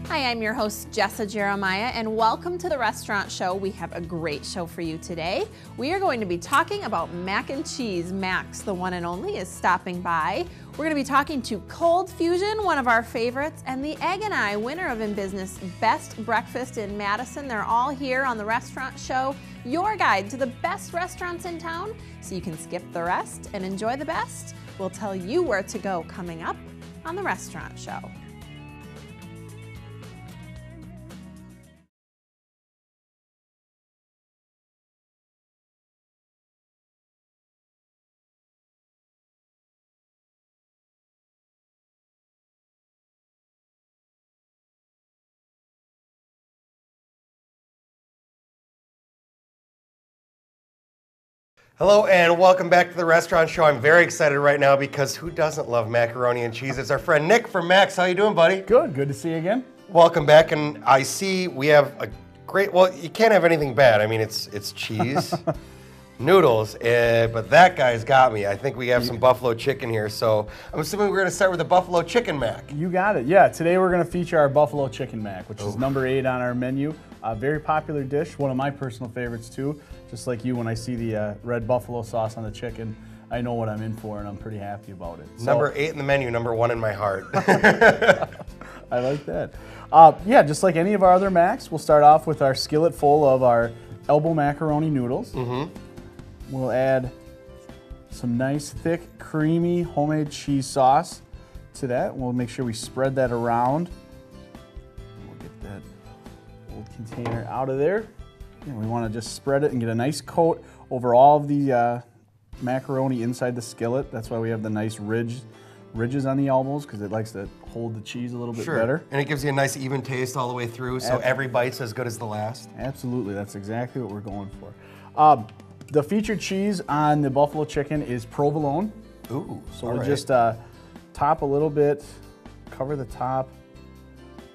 Hi, I'm your host, Jessa Jeremiah, and welcome to the Restaurant Show. We have a great show for you today. We are going to be talking about mac and cheese. Max, the one and only, is stopping by. We're going to be talking to Cold Fusion, one of our favorites, and the Egg and I, winner of In Business Best Breakfast in Madison. They're all here on the Restaurant Show, your guide to the best restaurants in town, so you can skip the rest and enjoy the best. We'll tell you where to go coming up on the Restaurant Show. Hello and welcome back to the Restaurant Show. I'm very excited right now because who doesn't love macaroni and cheese? It's our friend Nick from Max. How you doing, buddy? Good to see you again. Welcome back, and I see we have a great, well, you can't have anything bad. I mean, it's cheese, noodles, but that guy's got me. I think we have some buffalo chicken here, so I'm assuming we're gonna start with the buffalo chicken mac. You got it, yeah. Today we're gonna feature our buffalo chicken mac, which is number 8 on our menu. A very popular dish, one of my personal favorites too. Just like you, when I see the red buffalo sauce on the chicken, I know what I'm in for, and I'm pretty happy about it. So, number 8 in the menu, number 1 in my heart. I like that. Yeah, just like any of our other macs, we'll start off with our skillet full of our elbow macaroni noodles. We'll add some nice, thick, creamy homemade cheese sauce to that. We'll make sure we spread that around. We'll get that old container out of there. And we want to just spread it and get a nice coat over all of the macaroni inside the skillet. That's why we have the nice ridges on the elbows, because it likes to hold the cheese a little bit better. And it gives you a nice even taste all the way through, so every bite's as good as the last. Absolutely, that's exactly what we're going for. The featured cheese on the buffalo chicken is provolone. Ooh, so we'll just top a little bit, cover the top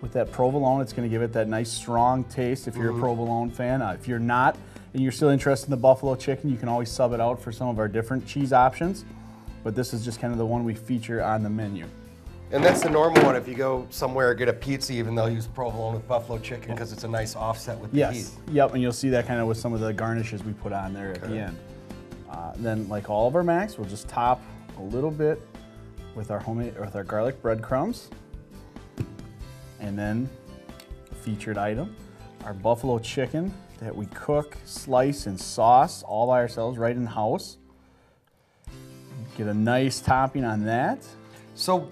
with that provolone. It's going to give it that nice strong taste if you're a provolone fan. If you're not and you're still interested in the buffalo chicken, you can always sub it out for some of our different cheese options. But this is just kind of the one we feature on the menu. And that's the normal one. If you go somewhere, get a pizza, even they'll use provolone with buffalo chicken because it's a nice offset with the heat. Yep, and you'll see that kind of with some of the garnishes we put on there at the end. Then, like all of our macs, we'll just top a little bit with our garlic breadcrumbs. And then, a featured item, our buffalo chicken that we cook, slice, and sauce all by ourselves right in house. Get a nice topping on that. So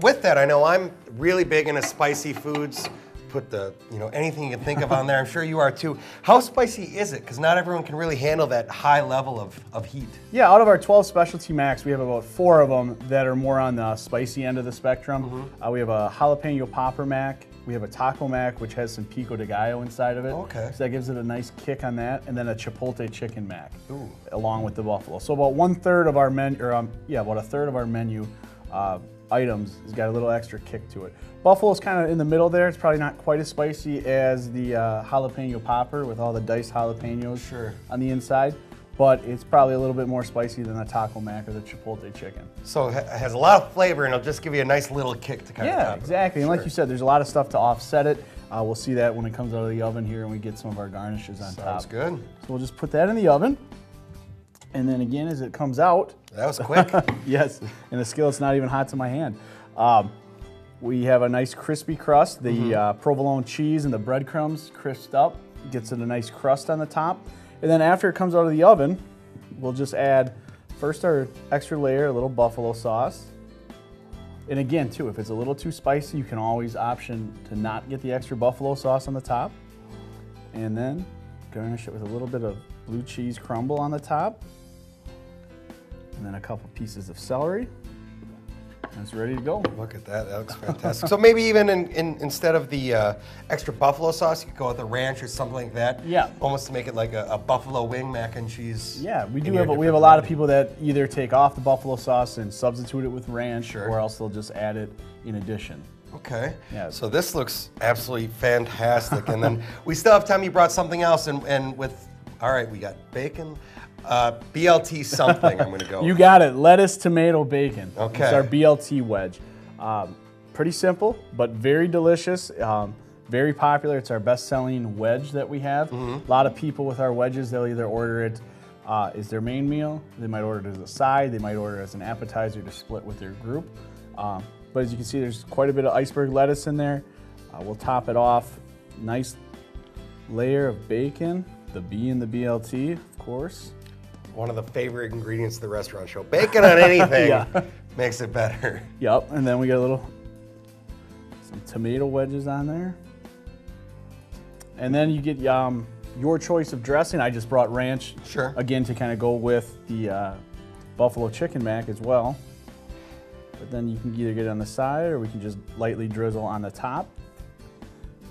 with that, I know I'm really big into spicy foods. Put anything you can think of on there. I'm sure you are too. How spicy is it? Because not everyone can really handle that high level of heat. Yeah, out of our 12 specialty macs, we have about 4 of them that are more on the spicy end of the spectrum. We have a jalapeno popper mac. We have a taco mac, which has some pico de gallo inside of it. Okay. So that gives it a nice kick on that. And then a chipotle chicken mac, along with the buffalo. So about 1/3 of our menu, about 1/3 of our menu items has got a little extra kick to it. Buffalo's kind of in the middle there. It's probably not quite as spicy as the jalapeno popper with all the diced jalapenos on the inside, but it's probably a little bit more spicy than the taco mac or the chipotle chicken. So it has a lot of flavor, and it'll just give you a nice little kick to kind of top it. Yeah, exactly. And like you said, there's a lot of stuff to offset it. We'll see that when it comes out of the oven here and we get some of our garnishes on top. Sounds good. So we'll just put that in the oven. And then again, as it comes out. That was quick. Yes, and the skillet's not even hot to my hand. We have a nice crispy crust. The provolone cheese and the breadcrumbs crisped up. Gets it a nice crust on the top. And then after it comes out of the oven, we'll just add first our extra layer, a little buffalo sauce. And again, too, if it's a little too spicy, you can always option to not get the extra buffalo sauce on the top. And then garnish it with a little bit of blue cheese crumble on the top. And then a couple pieces of celery. And it's ready to go. Look at that, that looks fantastic. So maybe even instead of the extra buffalo sauce, you could go with a ranch or something like that. Yeah. Almost to make it like a buffalo wing mac and cheese. Yeah, we have a lot of people that either take off the buffalo sauce and substitute it with ranch, or else they'll just add it in addition. Okay. Yeah. So this looks absolutely fantastic. And then we still have time. You brought something else, and with, all right, we got bacon. BLT something I'm going to go You with. got it. Lettuce, tomato, bacon. Okay. It's our BLT wedge. Pretty simple, but very delicious. Very popular. It's our best-selling wedge that we have. A lot of people with our wedges, they'll either order it as their main meal, they might order it as a side, they might order it as an appetizer to split with their group. But as you can see, there's quite a bit of iceberg lettuce in there. We'll top it off. Nice layer of bacon, the B in the BLT, of course. One of the favorite ingredients of the restaurant show. Bacon on anything makes it better. Yep, and then we got some tomato wedges on there. And then you get your choice of dressing. I just brought ranch, Sure. again, to kind of go with the buffalo chicken mac as well. But then you can either get it on the side or we can just lightly drizzle on the top.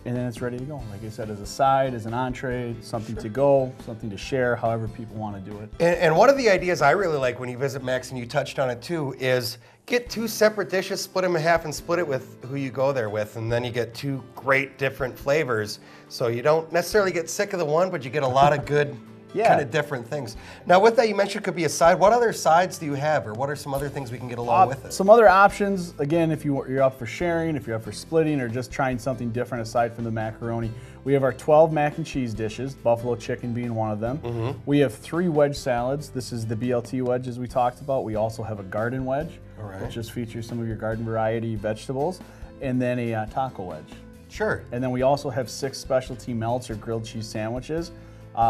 And then it's ready to go. Like I said, as a side, as an entree, something to go, something to share, however people want to do it. And one of the ideas I really like when you visit Max, and you touched on it too, is get 2 separate dishes, split them in half and split it with who you go there with, and then you get 2 great different flavors. So you don't necessarily get sick of the one, but you get a lot of good kind of different things. Now with that, you mentioned it could be a side. What other sides do you have, or what are some other things we can get along with it? Some other options, again, if you're up for sharing, if you're up for splitting, or just trying something different aside from the macaroni, we have our 12 mac and cheese dishes, buffalo chicken being one of them. We have 3 wedge salads. This is the BLT wedge as we talked about. We also have a garden wedge, which just features some of your garden variety vegetables, and then a taco wedge. Sure. And then we also have 6 specialty melts or grilled cheese sandwiches.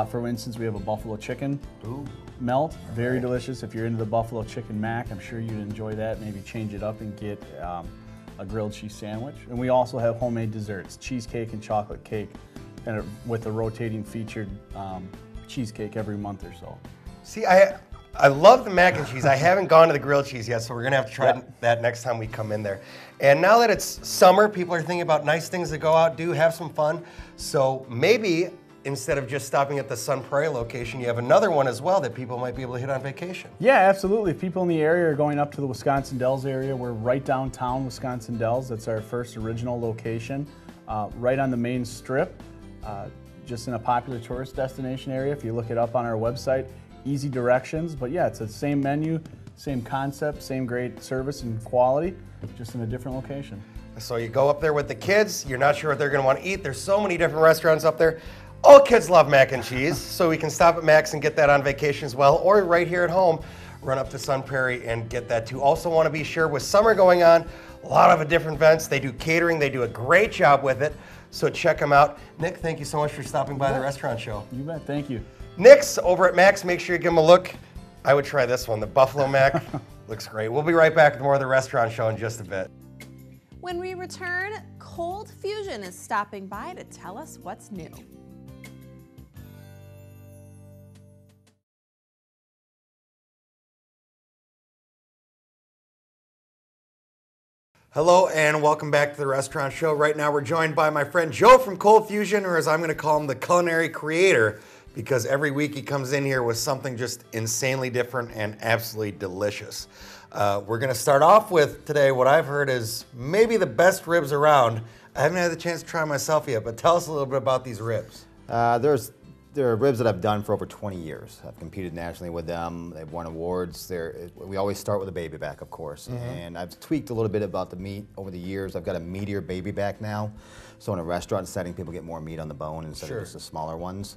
For instance, we have a buffalo chicken melt, very delicious. If you're into the buffalo chicken mac, I'm sure you'd enjoy that. Maybe change it up and get a grilled cheese sandwich. And we also have homemade desserts, cheesecake and chocolate cake, and with a rotating featured cheesecake every month or so. See, I love the mac and cheese. I haven't gone to the grilled cheese yet, so we're gonna have to try that next time we come in there. And now that it's summer, people are thinking about nice things to go out, do, have some fun. So maybe instead of just stopping at the Sun Prairie location, you have another one as well that people might be able to hit on vacation. Yeah, absolutely. If people in the area are going up to the Wisconsin Dells area, we're right downtown Wisconsin Dells. That's our first original location, right on the main strip, just in a popular tourist destination area. If you look it up on our website, easy directions. But yeah, it's the same menu, same concept, same great service and quality, just in a different location. So you go up there with the kids, you're not sure what they're gonna want to eat. There's so many different restaurants up there. All kids love mac and cheese, so we can stop at Max and get that on vacation as well, or right here at home, run up to Sun Prairie and get that too. Also want to be sure, with summer going on, a lot of different events. They do catering, they do a great job with it, so check them out. Nick, thank you so much for stopping by the restaurant show. You bet, thank you. Nick's over at Max, make sure you give them a look. I would try this one, the Buffalo Mac. Looks great. We'll be right back with more of the restaurant show in just a bit. When we return, Cold Fusion is stopping by to tell us what's new. Hello and welcome back to the restaurant show. Right now we're joined by my friend Joe from Cold Fusion, or as I'm going to call him, the culinary creator, because every week he comes in here with something just insanely different and absolutely delicious. We're going to start off with today what I've heard is maybe the best ribs around. I haven't had the chance to try myself yet, but tell us a little bit about these ribs. There are ribs that I've done for over 20 years. I've competed nationally with them. They've won awards. We always start with a baby back, of course. And I've tweaked a little bit about the meat over the years. I've got a meatier baby back now. So in a restaurant setting, people get more meat on the bone instead of just the smaller ones.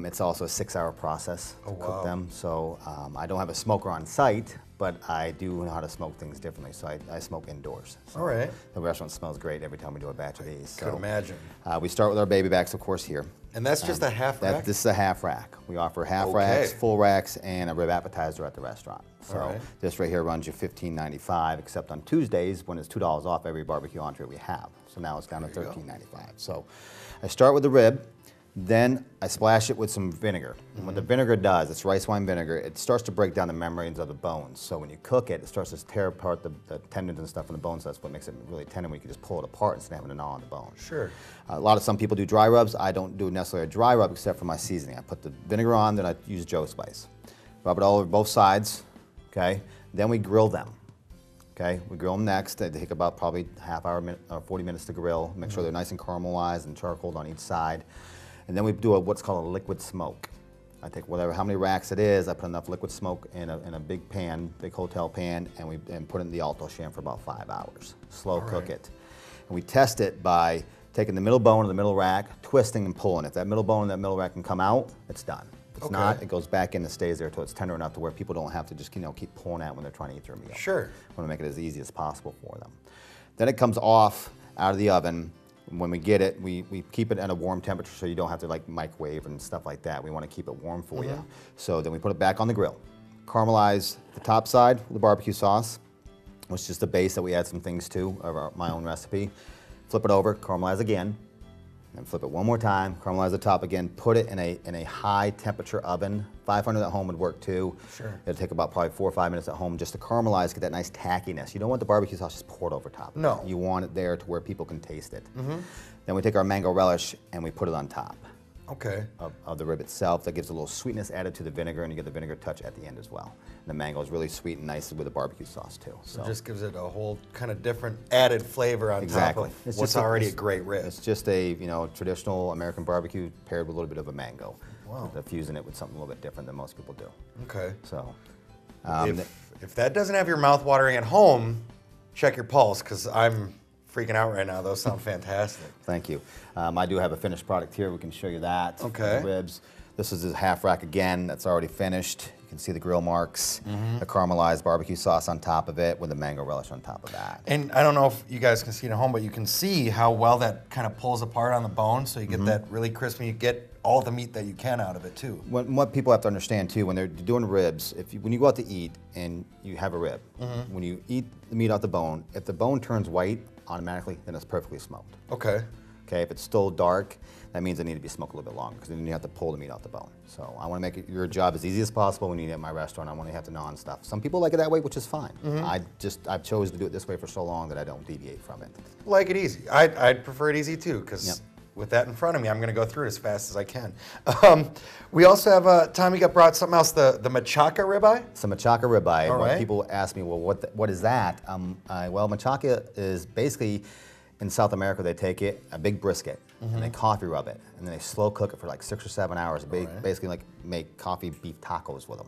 It's also a 6-hour process to cook them. So I don't have a smoker on site, but I do know how to smoke things differently. So I smoke indoors. So all right. The restaurant smells great every time we do a batch of these. Could imagine. We start with our baby backs, of course, here. And that's just a half rack? This is a half rack. We offer half racks, full racks, and a rib appetizer at the restaurant. So this right here runs you $15.95, except on Tuesdays when it's $2 off every barbecue entree we have. So now it's down to $13.95. So I start with the rib. Then I splash it with some vinegar. And what the vinegar does, it's rice wine vinegar, it starts to break down the membranes of the bones. So when you cook it, it starts to tear apart the tendons and stuff in the bones. That's what makes it really tender when you can just pull it apart instead of having to gnaw on the bone. Sure. Some people do dry rubs. I don't do necessarily a dry rub except for my seasoning. I put the vinegar on, then I use Joe spice. Rub it all over both sides, okay? Then we grill them. Okay, we grill them next. They take about probably half hour or 40 minutes to grill. Make sure they're nice and caramelized and charcoaled on each side. And then we do what's called a liquid smoke. I take how many racks it is, I put enough liquid smoke in a big pan, big hotel pan, and put it in the alto sham for about 5 hours. Slow cook it. And we test it by taking the middle bone of the middle rack, twisting and pulling. If that middle bone and that middle rack can come out, it's done. If it's not, it goes back in and stays there until it's tender enough to where people don't have to just keep pulling at when they're trying to eat their meal. Sure. We want to make it as easy as possible for them. Then it comes off out of the oven. When we get it, we keep it at a warm temperature so you don't have to like microwave and stuff like that. We want to keep it warm for you. So then we put it back on the grill. Caramelize the top side with the barbecue sauce, which is just the base that we add some things to of my own recipe. Flip it over, caramelize again, and flip it one more time, caramelize the top again, put it in a high temperature oven. 500 at home would work too. Sure. It'll take about probably 4 or 5 minutes at home just to caramelize, get that nice tackiness. You don't want the barbecue sauce just poured over top. No. You want it there to where people can taste it. Then we take our mango relish and we put it on top. Okay. Of the rib itself. That gives a little sweetness added to the vinegar, and you get the vinegar touch at the end as well. And the mango is really sweet and nice with the barbecue sauce too. So it just gives it a whole kind of different added flavor on top of what's already a great rib. It's just a traditional American barbecue paired with a little bit of a mango. Wow. Fusing it with something a little bit different than most people do. Okay. So if that doesn't have your mouth watering at home, check your pulse, because I'm freaking out right now. Those sound fantastic. Thank you. I do have a finished product here. We can show you that. Okay. The ribs. This is a half rack again. That's already finished. You can see the grill marks, the caramelized barbecue sauce on top of it with the mango relish on top of that. And I don't know if you guys can see it at home, but you can see how well that kind of pulls apart on the bone, so you get that really crispy. You get all the meat that you can out of it too. What people have to understand too, when they're doing ribs, when you go out to eat and you have a rib, when you eat the meat off the bone, if the bone turns white automatically, then it's perfectly smoked. Okay. Okay, if it's still dark, that means it needs to be smoked a little bit longer, because then you have to pull the meat off the bone. So I want to make your job as easy as possible when you eat at my restaurant. I want to have to gnaw on stuff. Some people like it that way, which is fine. I've chosen to do it this way for so long that I don't deviate from it. Like it easy. I'd prefer it easy too, because with that in front of me, I'm going to go through it as fast as I can. We also have, Tommy brought something else, the machaca ribeye. It's a machaca ribeye. All right. When people ask me, well, what is that? Well, machaca is basically, in South America, they take it, a big brisket, and they coffee rub it, and then they slow cook it for like 6 or 7 hours. Basically like make coffee beef tacos with them.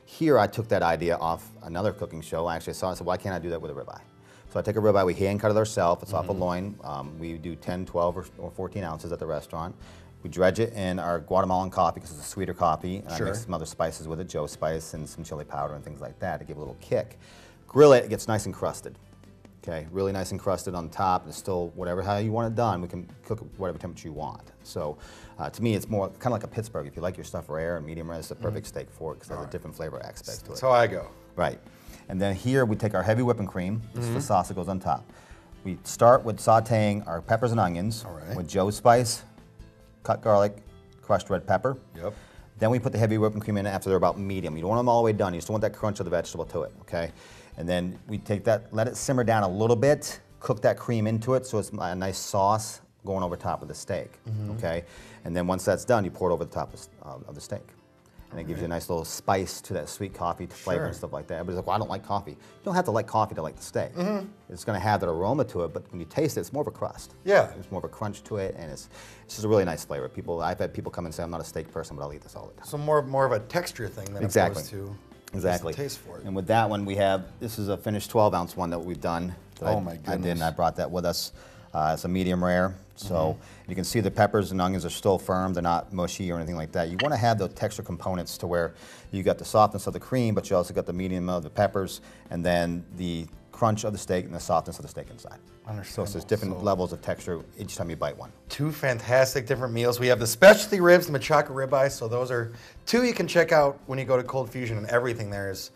Here, I took that idea off another cooking show. I actually saw it and said, why can't I do that with a ribeye? So I take a ribeye, we hand cut it ourselves. It's off a loin. We do 10, 12, or 14 ounces at the restaurant. We dredge it in our Guatemalan coffee, because it's a sweeter coffee. And I mix some other spices with it, Joe spice and some chili powder and things like that to give it a little kick. Grill it, it gets nice and crusted. Okay, really nice and crusted on top. It's still how you want it done. We can cook it whatever temperature you want. So to me, it's more kind of like a Pittsburgh. If you like your stuff rare and medium rare, it's the perfect steak for it, because it has a different flavor aspect to it. That's how I go. Right. And then here we take our heavy whipping cream. This is the sauce that goes on top. We start with sauteing our peppers and onions with Joe spice, cut garlic, crushed red pepper. Yep. Then we put the heavy whipping cream in after they're about medium. You don't want them all the way done. You just want that crunch of the vegetable to it, okay? And then we take that, let it simmer down a little bit, cook that cream into it so it's a nice sauce going over top of the steak, okay? And then once that's done, you pour it over the top of the steak. And it gives you a nice little spice to that sweet coffee flavor and stuff like that. Everybody's like, well, I don't like coffee. You don't have to like coffee to like the steak. It's going to have that aroma to it, but when you taste it, it's more of a crust. Yeah. There's more of a crunch to it, and it's just a really nice flavor. I've had people come and say, I'm not a steak person, but I'll eat this all the time. So more of a texture thing than opposed to just a taste for it. And with that one, this is a finished 12-ounce one that we've done. My goodness. I did, and I brought that with us. It's a medium rare, so you can see the peppers and onions are still firm. They're not mushy or anything like that. You want to have the texture components to where you got the softness of the cream, but you also got the medium of the peppers, and then the crunch of the steak and the softness of the steak inside. So it's just different levels of texture each time you bite one. 2 fantastic different meals. We have the specialty ribs, the machaca ribeye, so those are 2 you can check out when you go to Cold Fusion, and everything there is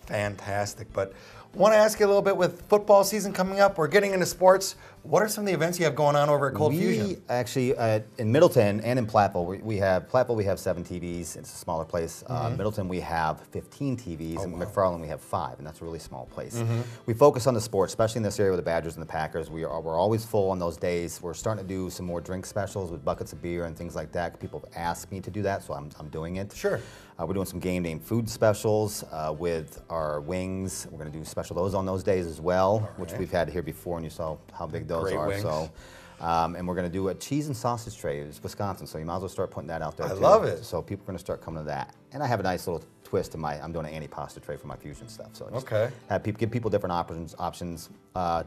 fantastic. But I want to ask you a little bit, with football season coming up, we're getting into sports. What are some of the events you have going on over at Cold Fusion? We actually, in Middleton and in Platteville, we have 7 TVs. It's a smaller place. Middleton, we have 15 TVs, and McFarland, we have 5, and that's a really small place. We focus on the sports, especially in this area with the Badgers and the Packers. We're always full on those days. We're starting to do some more drink specials with buckets of beer and things like that. People have asked me to do that, so I'm doing it. Sure. We're doing some game name food specials with our wings. We're going to do special those on those days as well, which we've had here before, and you saw how big those are. Wings. So, and we're going to do a cheese and sausage tray. It's Wisconsin, so you might as well start putting that out there. I love it. So people are going to start coming to that. And I have a nice little twist to I'm doing an antipasta tray for my fusion stuff. So just Okay. give people different options,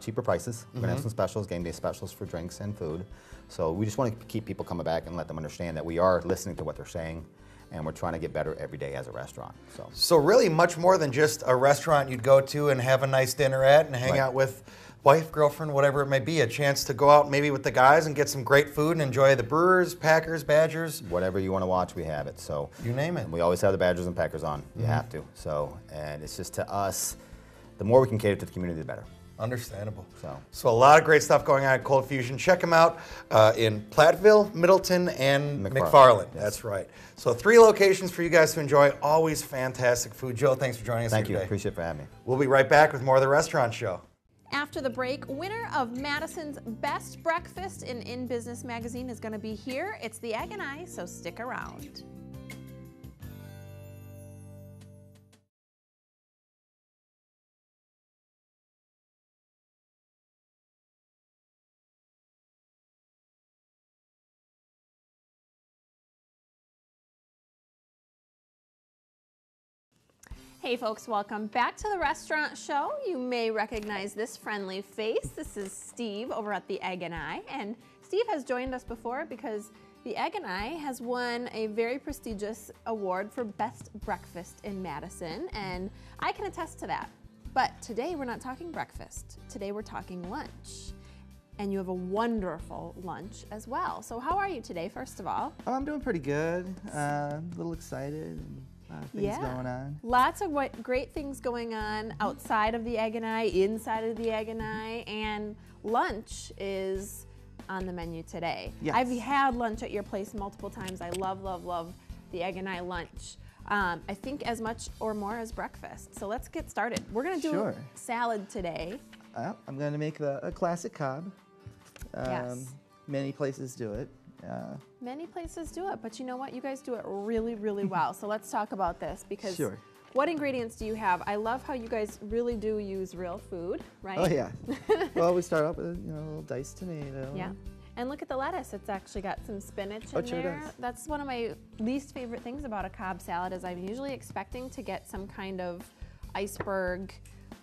cheaper prices. We're gonna have some specials, game day specials for drinks and food. So we just want to keep people coming back and let them understand that we are listening to what they're saying, and we're trying to get better every day as a restaurant. So really much more than just a restaurant you'd go to and have a nice dinner at and hang out with wife, girlfriend, whatever it may be. A chance to go out maybe with the guys and get some great food and enjoy the Brewers, Packers, Badgers. Whatever you want to watch, we have it. So you name it. And we always have the Badgers and Packers on. You have to. So, and it's just to us, the more we can cater to the community, the better. Understandable. So a lot of great stuff going on at Cold Fusion. Check them out in Platteville, Middleton, and McFarland. Yes. That's right. So 3 locations for you guys to enjoy. Always fantastic food. Joe, thanks for joining us Thank here you. today. Appreciate it for having me. We'll be right back with more of The Restaurant Show. After the break, winner of Madison's Best Breakfast in Business Magazine is going to be here. It's the Egg and I, so stick around. Hey folks, welcome back to The Restaurant Show. You may recognize this friendly face. This is Steve over at the Egg and I, and Steve has joined us before because the Egg and I has won a very prestigious award for Best Breakfast in Madison, and I can attest to that. But today we're not talking breakfast. Today we're talking lunch. And you have a wonderful lunch as well. So how are you today, first of all? Oh, I'm doing pretty good. A little excited. And things going on. Lots of great things going on outside of the Egg and I, inside of the Egg and I, and lunch is on the menu today. Yes. I've had lunch at your place multiple times. I love, love, love the Egg and I lunch. I think as much or more as breakfast. So let's get started. We're gonna do a salad today. I'm gonna make a classic Cobb. Yes. Many places do it. Many places do it, but you know what? You guys do it really, really well. So let's talk about this because what ingredients do you have? I love how you guys really do use real food, right? Oh yeah. Well, we start off with a little diced tomato. Yeah. And look at the lettuce. It's actually got some spinach in there. Does. That's one of my least favorite things about a Cobb salad is I'm usually expecting to get some kind of iceberg,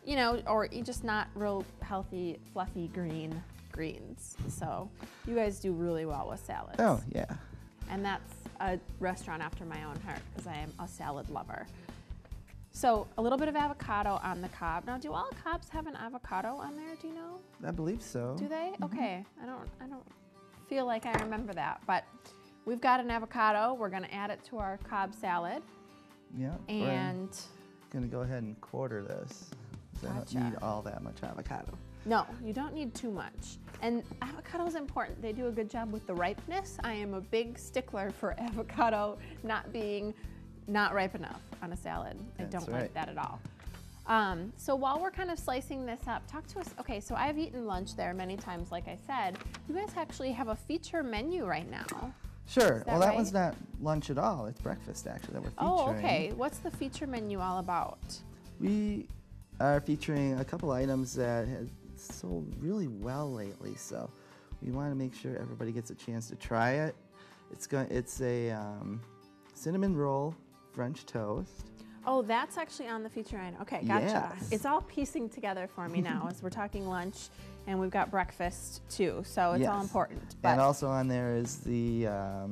you know, or just not real healthy, fluffy greens. So you guys do really well with salads. Oh, yeah. And that's a restaurant after my own heart because I am a salad lover. So a little bit of avocado on the Cobb. Now, do all Cobbs have an avocado on there? Do you know? I believe so. Do they? Okay. I don't feel like I remember that, but we've got an avocado. We're going to add it to our Cobb salad. Yeah. And I'm going to go ahead and quarter this. I don't need all that much avocado. No, you don't need too much. And avocado is important. They do a good job with the ripeness. I am a big stickler for avocado not being not ripe enough on a salad. I don't like that at all. So while we're kind of slicing this up, talk to us. Okay, so I've eaten lunch there many times, like I said. You guys actually have a feature menu right now. Sure. That well, that right? one's not lunch at all. It's breakfast, actually, that we're featuring. Oh, okay. What's the feature menu all about? We are featuring a couple items that have sold really well lately, so we want to make sure everybody gets a chance to try it. It's a cinnamon roll French toast. Oh, that's actually on the feature item. Okay, gotcha. Yes. It's all piecing together for me now as we're talking lunch, and we've got breakfast too, so it's all important. But and also on there is the, oh,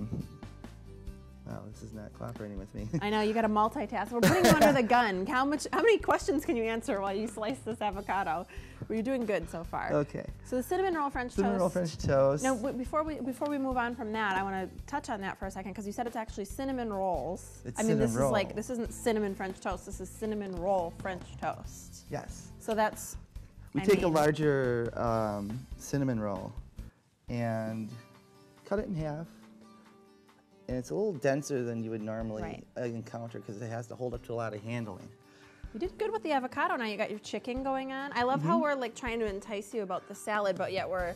this is not cooperating with me. I know, you got to multitask. We're putting you under the gun. How many questions can you answer while you slice this avocado? Well, you're doing good so far. Okay. So the cinnamon roll French toast. Cinnamon roll French toast. Now, before we move on from that, I want to touch on that for a second because you said it's actually cinnamon rolls. It's this isn't cinnamon French toast. This is cinnamon roll French toast. Yes. So that's. We take a larger cinnamon roll and cut it in half. And it's a little denser than you would normally encounter because it has to hold up to a lot of handling. You did good with the avocado. Now you got your chicken going on. I love how we're like trying to entice you about the salad, but yet we're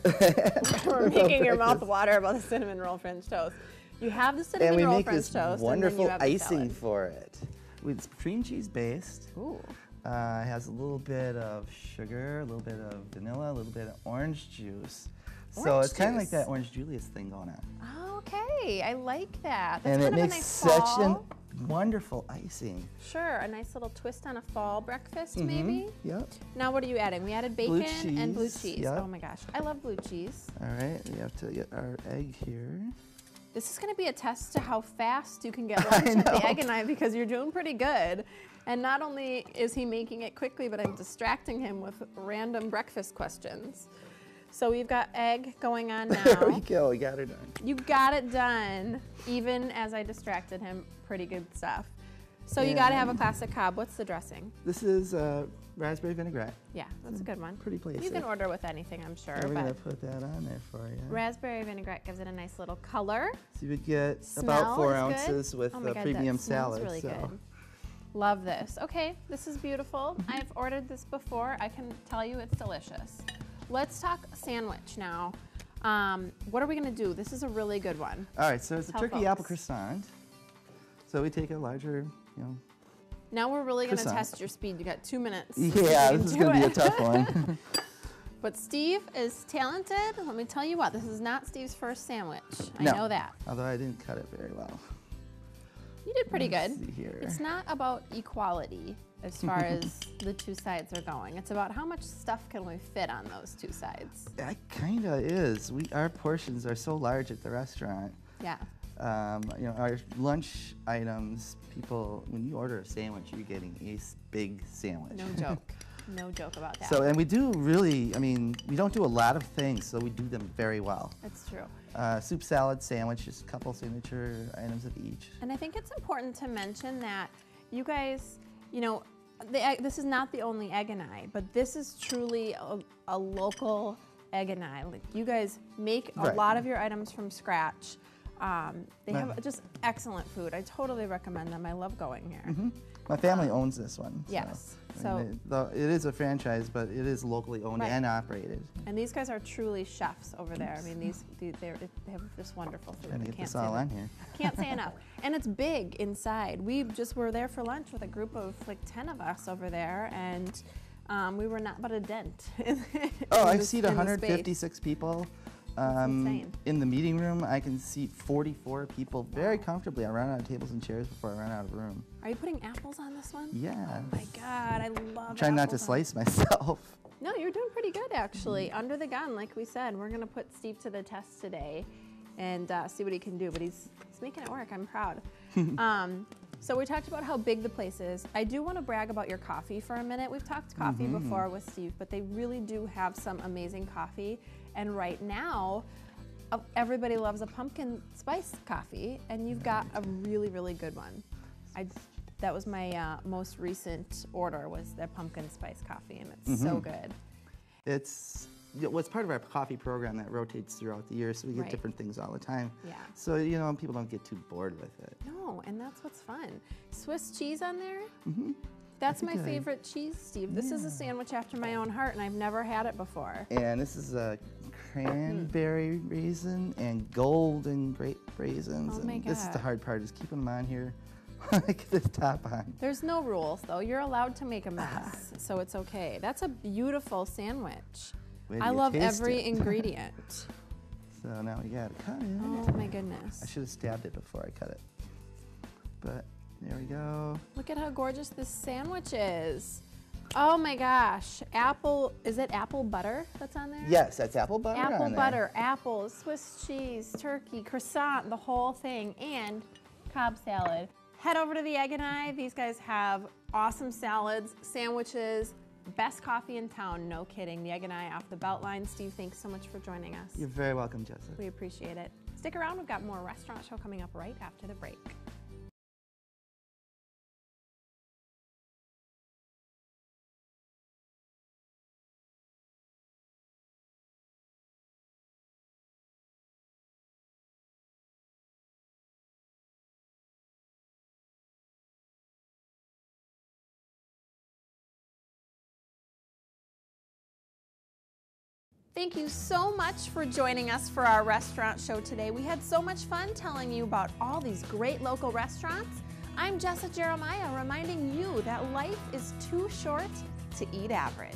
making your mouth water about the cinnamon roll French toast. You have the cinnamon roll French toast, and we make this wonderful and then you have icing for it. It's cream cheese based. Ooh. It has a little bit of sugar, a little bit of vanilla, a little bit of orange juice. So it's kind of like that Orange Julius thing going on. Okay, I like that. That's and kind it of makes a nice such a wonderful icing. Sure, a nice little twist on a fall breakfast, maybe. Yep. Now, what are you adding? We added bacon and blue cheese, cheese. yep. Oh my gosh, I love blue cheese. All right, we have to get our egg here. This is going to be a test to how fast you can get lunch with the egg and I, because you're doing pretty good. And not only is he making it quickly, but I'm distracting him with random breakfast questions. So we've got egg going on now. There we go, we got it done. You got it done, even as I distracted him. Pretty good stuff. So you got to have a classic Cobb. What's the dressing? This is raspberry vinaigrette. Yeah, that's a good one. Pretty basic. You can order with anything, I'm sure. So we're but gonna put that on there for you. raspberry vinaigrette gives it a nice little color. So you would get Smell about 4 is ounces good. with Oh my God, premium that smells salad. really so. good. Love this. Okay, this is beautiful. I've ordered this before. I can tell you it's delicious. Let's talk sandwich now. What are we gonna do? This is a really good one. All right, so it's a Tell turkey folks. apple croissant. So we take a larger, Now we're really gonna Croissant. test your speed. You got 2 minutes. Yeah, You this is can gonna do be a it. tough one. But Steve is talented. Let me tell you what, this is not Steve's first sandwich. I No. know that. Although I didn't cut it very well. You did pretty Let's good. see here. It's not about equality as far as the two sides are going. It's about how much stuff can we fit on those two sides. It kind of is. Our portions are so large at the restaurant. Yeah. Our lunch items, people, when you order a sandwich, you're getting a big sandwich. No joke. No joke about that. So, and we do really, we don't do a lot of things, so we do them very well. It's true. Soup, salad, sandwich, just a couple signature items of each. And I think it's important to mention that you guys, this is not the only egg and I, but this is truly a local egg and I. Like, you guys make a Right. lot of your items from scratch. They have just excellent food. I totally recommend them. I love going here. My family owns this one. Yes. It is a franchise, but it is locally owned Right. and operated. And these guys are truly chefs over there. I mean, they have just wonderful food. Trying to I get can't this all say on that- here. Can't say enough. And it's big inside. We just were there for lunch with a group of like 10 of us over there, and we were not but a dent. Oh, I in seat the space. 156 people. insane. In the meeting room, I can seat 44 people very comfortably. I run out of tables and chairs before I run out of room. Are you putting apples on this one? Yeah. Oh my God, I love Trying not to apples on- slice myself. No, you're doing pretty good actually. Under the gun, like we said. We're gonna put Steve to the test today and see what he can do, but he's making it work. I'm proud. So we talked about how big the place is. I do want to brag about your coffee for a minute. We've talked coffee before with Steve, but they really do have some amazing coffee. And right now, everybody loves a pumpkin spice coffee, and you've got a really, really good one. That was my most recent order, was their pumpkin spice coffee, and it's so good. It's part of our coffee program that rotates throughout the year, so we get Right. different things all the time. Yeah. So, people don't get too bored with it. No, and that's what's fun. Swiss cheese on there? That's my favorite cheese, Steve. This is a sandwich after my own heart, and I've never had it before. And this is a cranberry raisin and golden grape raisins. Oh my and this is the God. hard part, is keeping them on here. Get this top on. There's no rules, though. You're allowed to make a mess, so it's okay. That's a beautiful sandwich. Wait till I you love taste every it. ingredient. So now we got to cut it. Oh my I goodness. should have stabbed it before I cut it. But there we go. Look at how gorgeous this sandwich is. Oh my gosh. Is it apple butter that's on there? Yes, that's apple butter Apple on there. butter, apples, Swiss cheese, turkey, croissant, the whole thing, and Cobb salad. Head over to the Egg and I. These guys have awesome salads, sandwiches, best coffee in town. No kidding. The Egg and I off the Beltline. Steve, thanks so much for joining us. You're very welcome, Jessica. We appreciate it. Stick around. We've got more Restaurant Show coming up right after the break. Thank you so much for joining us for our restaurant show today. We had so much fun telling you about all these great local restaurants. I'm Jessica Jeremiah, reminding you that life is too short to eat average.